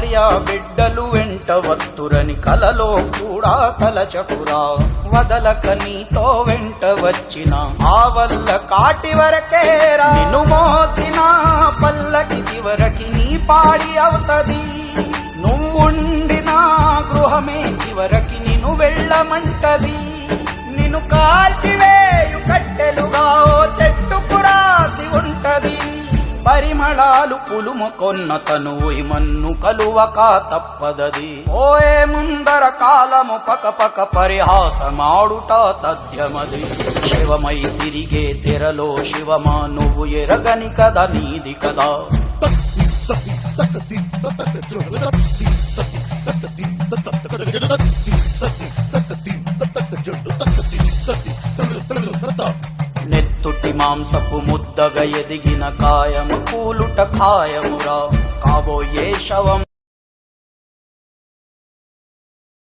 భార్య బిడ్డలు వెంట వత్తురని కలలో కూడా తలచకురా వదలక నీతో వెంట వచ్చిన ఆ వల్ల కాటి వరకేరా నిన్ను మోసిన పల్లకి చివరకి నీ పాడి అవుతది నువ్వుండిన గృహమే చివరకి నిన్ను వెళ్ళమంటది నిన్ను కాల్చివేయు కట్టెలుగా ఓ చెట్టుకు రాసి ఉంటది పరిమళాలు పులుముకొన్న తనువు మన్ను కలువక తప్పదది ఓయే ముందర కాలము పకపక పరిహాసమాడుట తథ్యమది శివమై తిరిగే తెరలో శివమా నువ్వు ఎరగని కదా నీది కదా నెత్తుటి మాంసపు ముద్దగా ఎదిగిన కాయము కూలుట ఖాయమురా కాబోయే శవం